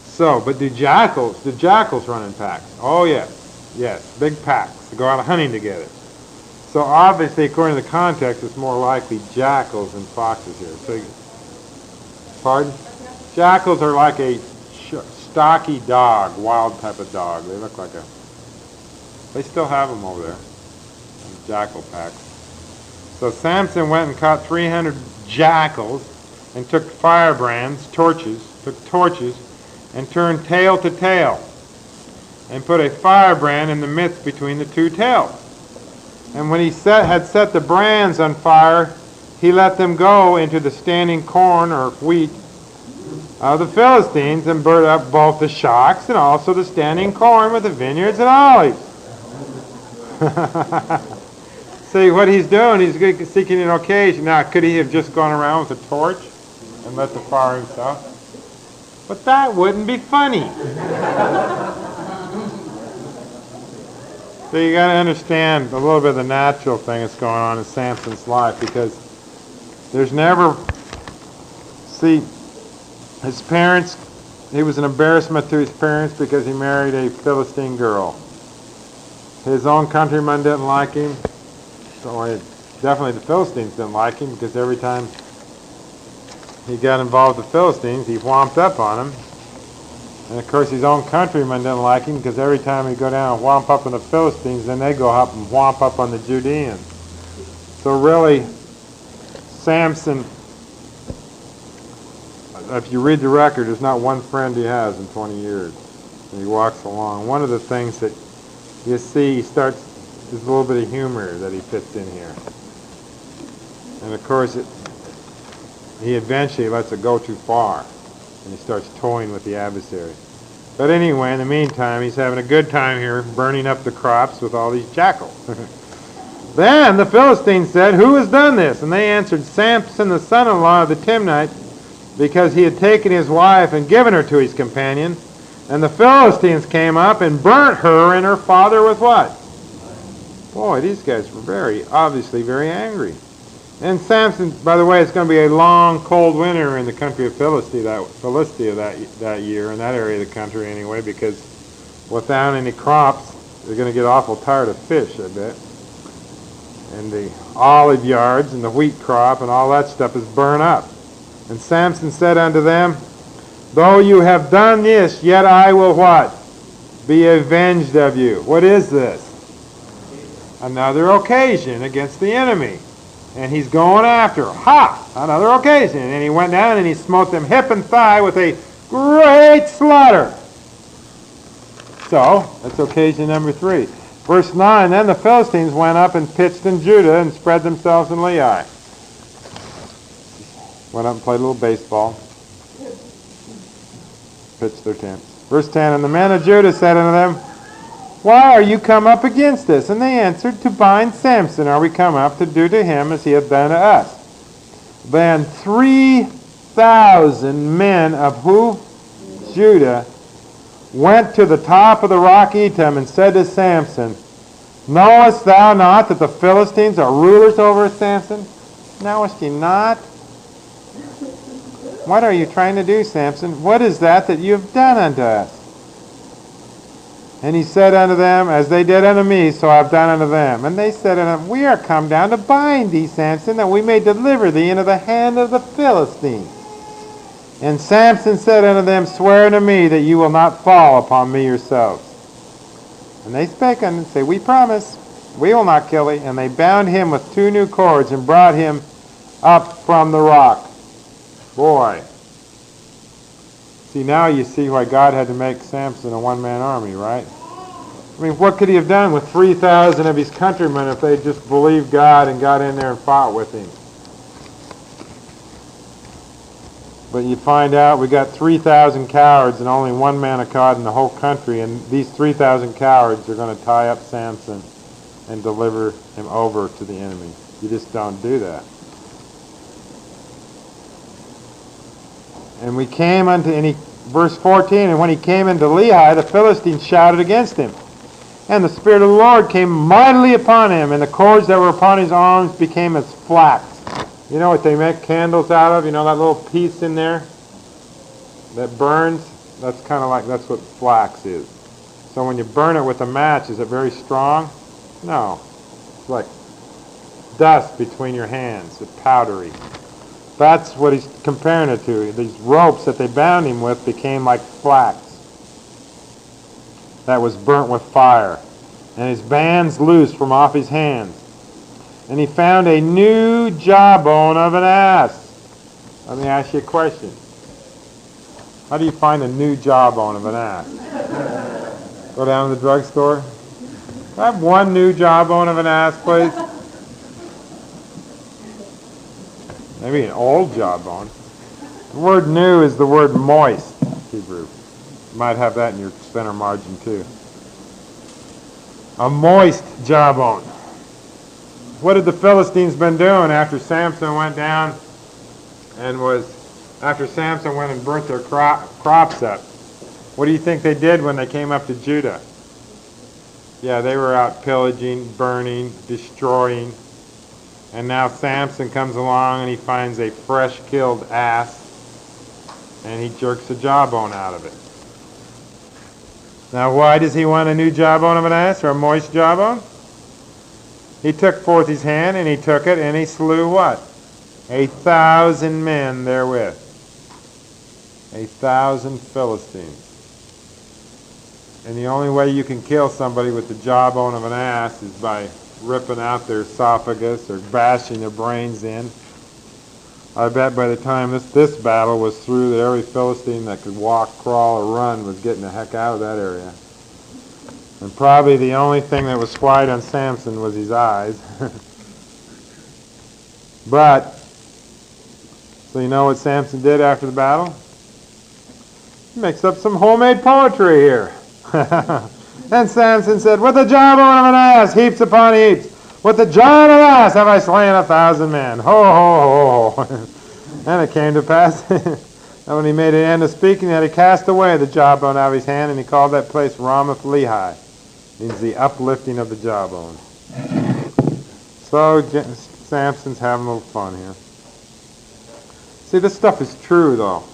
[SPEAKER 1] So, but do jackals run in packs? Oh, yes. Yes, big packs. They go out hunting together. So obviously, according to the context, it's more likely jackals than foxes here. So, pardon? Jackals are like a stocky dog, wild type of dog. They look like a... They still have them over there. Jackal packs. So Samson went and caught 300 jackals and took firebrands, took torches, and turned tail to tail, and put a firebrand in the midst between the two tails. And when he had set the brands on fire, he let them go into the standing corn or wheat of the Philistines, and burned up both the shocks and also the standing corn with the vineyards and olives. See what he's doing, he's seeking an occasion. Now, could he have just gone around with a torch and let the fire himself? But that wouldn't be funny. So you got to understand a little bit of the natural thing that's going on in Samson's life, because there's never... See, his parents, he was an embarrassment to his parents because he married a Philistine girl. His own countrymen didn't like him. So definitely the Philistines didn't like him, because every time he got involved with the Philistines, he whomped up on them. And of course his own countrymen didn't like him, because every time he'd go down and whomp up on the Philistines, then they go up and whomp up on the Judeans. So really, Samson, if you read the record, there's not one friend he has in 20 years. And he walks along. One of the things that you see, he starts... There's a little bit of humor that he fits in here. And of course, he eventually lets it go too far, and he starts toying with the adversary. But anyway, in the meantime, he's having a good time here, burning up the crops with all these jackals. Then the Philistines said, who has done this? And they answered, Samson, the son-in-law of the Timnites, because he had taken his wife and given her to his companion. And the Philistines came up and burnt her and her father with what? Boy, these guys were obviously very angry. And Samson, by the way, it's going to be a long, cold winter in the country of Philistia that year, in that area of the country anyway, because without any crops, they're going to get awful tired of fish, I bet. And the olive yards and the wheat crop and all that stuff is burned up. And Samson said unto them, though you have done this, yet I will what? be avenged of you. What is this? Another occasion against the enemy. And he's going after her. Ha! Another occasion. And he went down and he smote them hip and thigh with a great slaughter. So, that's occasion number 3. Verse 9, then the Philistines went up and pitched in Judah and spread themselves in Lehi. Went up and played a little baseball. Pitched their tents. Verse 10, and the men of Judah said unto them, why are you come up against us? And they answered, to bind Samson are we come up to do to him as he hath done to us. Then 3,000 men of who? Judah went to the top of the rock Etam and said to Samson, knowest thou not that the Philistines are rulers over us, Samson? Knowest ye not? What are you trying to do, Samson? What is that you have done unto us? And he said unto them, as they did unto me, so I have done unto them. And they said unto him, we are come down to bind thee, Samson, that we may deliver thee into the hand of the Philistines. And Samson said unto them, swear unto me that you will not fall upon me yourselves. And they spake unto him, and say, we promise, we will not kill thee. And they bound him with 2 new cords and brought him up from the rock. Boy. See, now you see why God had to make Samson a one-man army, right? I mean, what could he have done with 3,000 of his countrymen if they just believed God and got in there and fought with him? But you find out we got 3,000 cowards and only one man of God in the whole country, and these 3,000 cowards are going to tie up Samson and deliver him over to the enemy. You just don't do that. And we came unto, verse 14, and when he came into Lehi, the Philistines shouted against him. And the Spirit of the Lord came mightily upon him, and the cords that were upon his arms became as flax. You know what they make candles out of? You know that little piece in there that burns? That's kind of like, that's what flax is. So when you burn it with a match, is it very strong? No. It's like dust between your hands. It's powdery. That's what he's comparing it to. These ropes that they bound him with became like flax that was burnt with fire. And his bands loosed from off his hands. And he found a new jawbone of an ass. Let me ask you a question. How do you find a new jawbone of an ass? Go down to the drugstore. I have one new jawbone of an ass, please. Maybe an old jawbone. The word new is the word moist, Hebrew. You might have that in your center margin too. A moist jawbone. What had the Philistines been doing after Samson went down and after Samson went and burnt their crops up? What do you think they did when they came up to Judah? Yeah, they were out pillaging, burning, destroying. And now Samson comes along and he finds a fresh killed ass and he jerks a jawbone out of it. Now why does he want a new jawbone of an ass or a moist jawbone? He took forth his hand and he took it and he slew what? 1,000 men therewith. 1,000 Philistines. And the only way you can kill somebody with the jawbone of an ass is by ripping out their esophagus or bashing their brains in. I bet by the time this battle was through that every Philistine that could walk, crawl, or run was getting the heck out of that area. And probably the only thing that was white on Samson was his eyes. But, so you know what Samson did after the battle? He makes up some homemade poetry here. And Samson said, with the jawbone of an ass, heaps upon heaps. With the jaw of an ass have I slain 1,000 men. Ho, ho, ho. And it came to pass, and when he made an end of speaking, that he cast away the jawbone out of his hand, and he called that place Ramath Lehi. Means the uplifting of the jawbone. So Samson's having a little fun here. See, this stuff is true, though.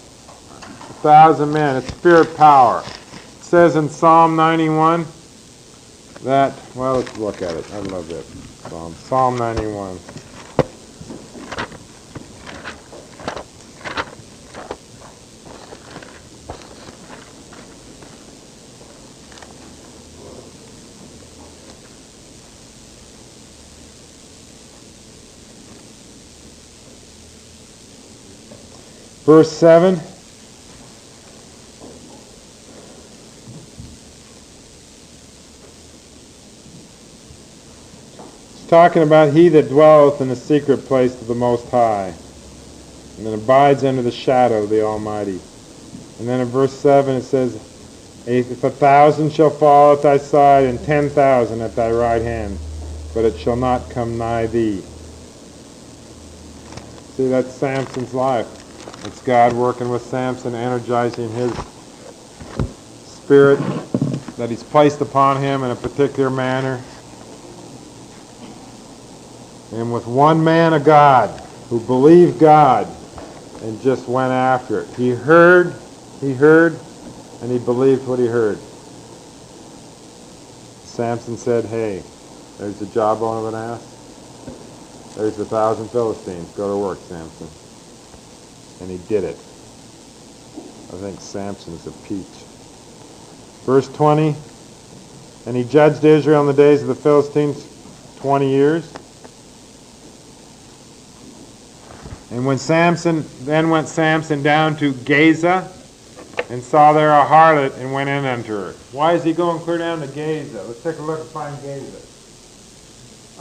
[SPEAKER 1] 1,000 men, it's spirit power. It says in Psalm 91 that, well, let's look at it. I love it. Psalm 91. Verse 7. It's talking about he that dwelleth in the secret place of the Most High, and then abides under the shadow of the Almighty. And then in verse 7 it says, if 1,000 shall fall at thy side, and 10,000 at thy right hand, but it shall not come nigh thee. See, that's Samson's life. It's God working with Samson, energizing his spirit that he's placed upon him in a particular manner. And with one man of God who believed God and just went after it. He heard, and he believed what he heard. Samson said, hey, there's the jawbone of an ass. There's 1,000 Philistines. Go to work, Samson. And he did it. I think Samson is a peach. Verse 20, and he judged Israel in the days of the Philistines 20 years. And when then went Samson down to Gaza, and saw there a harlot, and went in unto her. Why is he going clear down to Gaza? Let's take a look and find Gaza.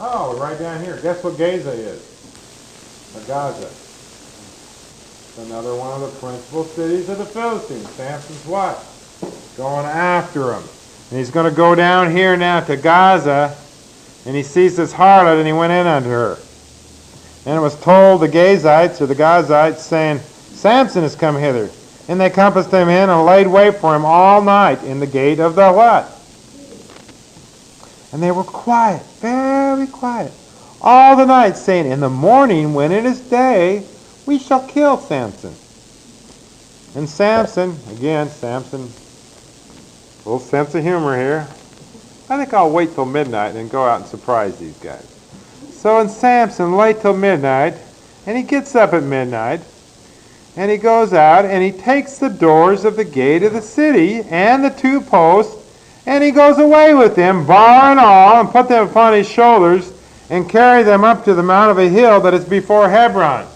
[SPEAKER 1] Oh, right down here. Guess what Gaza is? Or Gaza. It's another one of the principal cities of the Philistines. Samson's what? Going after him. And he's going to go down here now to Gaza, and he sees this harlot, and he went in unto her. And it was told the Gazites, or the Gazites, saying, Samson has come hither. And they compassed him in and laid wait for him all night in the gate of the what? And they were quiet, very quiet, all the night, saying, in the morning, when it is day, we shall kill Samson. And Samson, again, Samson, a little sense of humor here. I think I'll wait till midnight and then go out and surprise these guys. So in Samson, late till midnight, and he gets up at midnight, and he goes out, and he takes the doors of the gate of the city, and the 2 posts, and he goes away with them, bar and all, and put them upon his shoulders, and carry them up to the mount of a hill that is before Hebron.